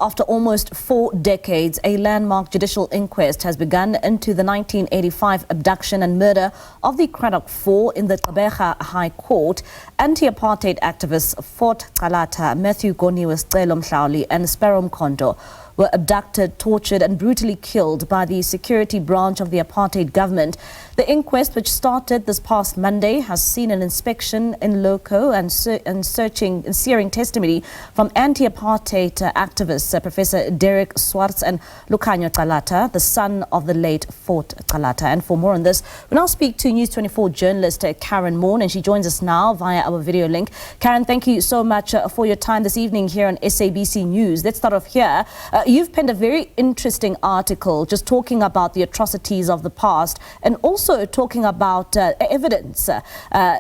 After almost 4 decades, a landmark judicial inquest has begun into the 1985 abduction and murder of the Cradock Four in the Gqeberha High Court. Anti-apartheid activists Fort Calata, Goniwe, Sicelo Mhlauli and Sparrow Mkhonto were abducted, tortured and brutally killed by the security branch of the apartheid government. The inquest, which started this past Monday, has seen an inspection in loco and searing testimony from anti-apartheid activists Professor Derrick, Swartz and Lukhanyo, the son of the late Fort Calata. And for more on this, we now speak to News 24 journalist Karen Moore, and she joins us now via our video link. Karen, thank you so much for your time this evening here on SABC News. Let's start off here. You've penned a very interesting article just talking about the atrocities of the past and also talking about evidence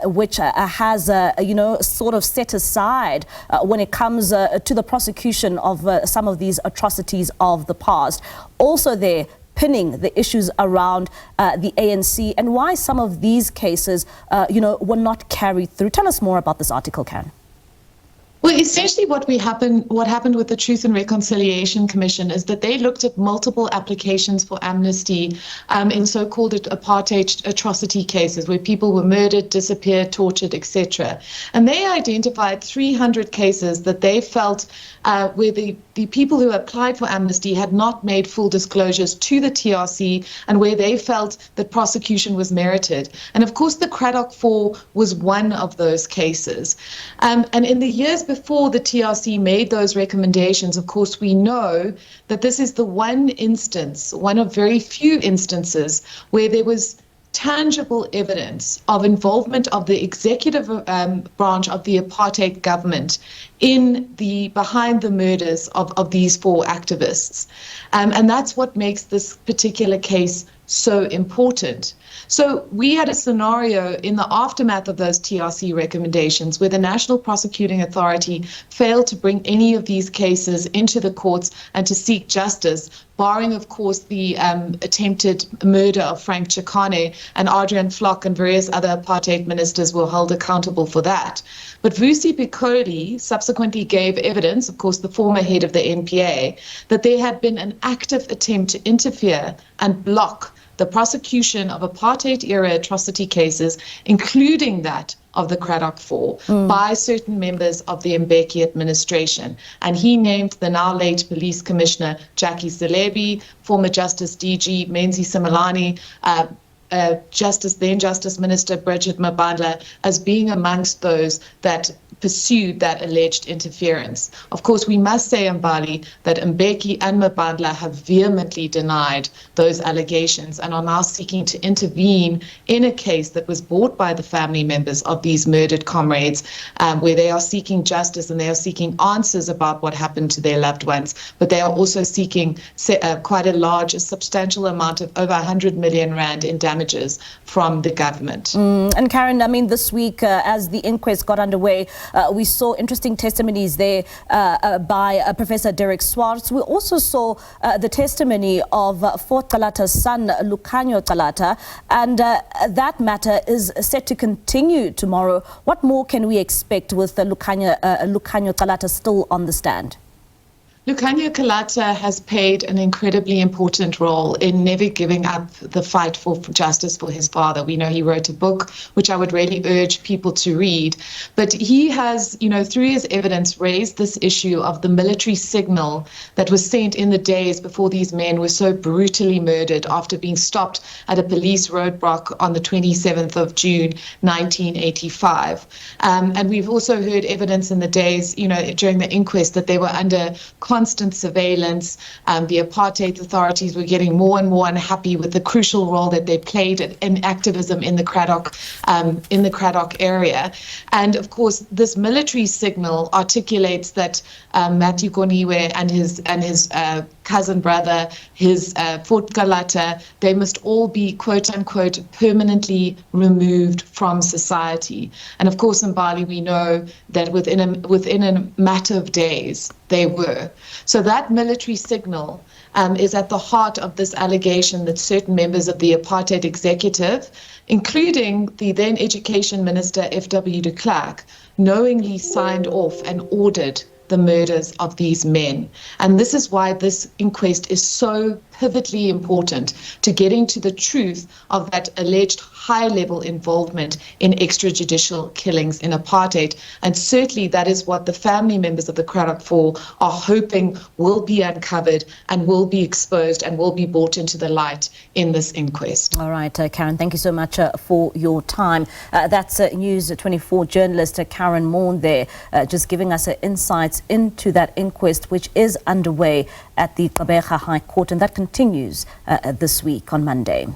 which has, sort of set aside when it comes to the prosecution of some of these atrocities of the past. Also there, pinning the issues around the ANC and why some of these cases, were not carried through. Tell us more about this article, Karen. Well, essentially what happened with the Truth and Reconciliation Commission is that they looked at multiple applications for amnesty in so-called apartheid atrocity cases where people were murdered, disappeared, tortured, etc. And they identified 300 cases that they felt where the people who applied for amnesty had not made full disclosures to the TRC and where they felt that prosecution was merited. And of course, the Cradock Four was one of those cases. And in the years before the TRC made those recommendations, of course, we know that this is the one instance, one of very few instances, where there was tangible evidence of involvement of the executive branch of the apartheid government behind the murders of these four activists. And that's what makes this particular case so important. So we had a scenario in the aftermath of those TRC recommendations where the National Prosecuting Authority failed to bring any of these cases into the courts and to seek justice, barring, of course, the attempted murder of Frank Chikane, and Adrian Flock and various other apartheid ministers were held accountable for that. But Vusi Pikoli subsequently gave evidence, of course, the former head of the NPA, that there had been an active attempt to interfere and block the prosecution of apartheid-era atrocity cases, including that of the Cradock Four, by certain members of the Mbeki administration. And he named the now late police commissioner, Jackie Zelebi, former Justice DG, Menzi Simelane, then Justice Minister Bridget Mabandla, as being amongst those that pursued that alleged interference. Of course, we must say, Mbali, that Mbeki and Mabandla have vehemently denied those allegations and are now seeking to intervene in a case that was brought by the family members of these murdered comrades, where they are seeking justice and they are seeking answers about what happened to their loved ones, but they are also seeking quite a substantial amount of over 100 million rand in damages from the government. And Karen, I mean, this week, as the inquest got underway, we saw interesting testimonies there by Professor Derrick Swartz. We also saw the testimony of Fort Calata's son, Lukhanyo Calata, and that matter is set to continue tomorrow. What more can we expect with Lukhanyo Calata still on the stand? Lukhanyo Calata has played an incredibly important role in never giving up the fight for justice for his father. We know he wrote a book, which I would really urge people to read. But he has, through his evidence, raised this issue of the military signal that was sent in the days before these men were so brutally murdered after being stopped at a police roadblock on the 27th of June, 1985. And we've also heard evidence in the days, during the inquest, that they were under constant surveillance. The apartheid authorities were getting more and more unhappy with the crucial role that they played in activism in the Cradock area. And of course, this military signal articulates that Matthew Goniwe and his cousin brother, his Fort Calata, they must all be, quote unquote, permanently removed from society. And of course, in Bali, we know that within a matter of days, they were. So that military signal is at the heart of this allegation that certain members of the apartheid executive, including the then Education Minister F.W. de Klerk, knowingly signed off and ordered the murders of these men. And this is why this inquest is so pivotally important to getting to the truth of that alleged high-level involvement in extrajudicial killings in apartheid. And certainly that is what the family members of the Cradock Four are hoping will be uncovered and will be exposed and will be brought into the light in this inquest. All right, Karen, thank you so much for your time. That's News 24 journalist Karen Mourn there, just giving us insights into that inquest which is underway at the Gqeberha High Court, and that continues this week on Monday.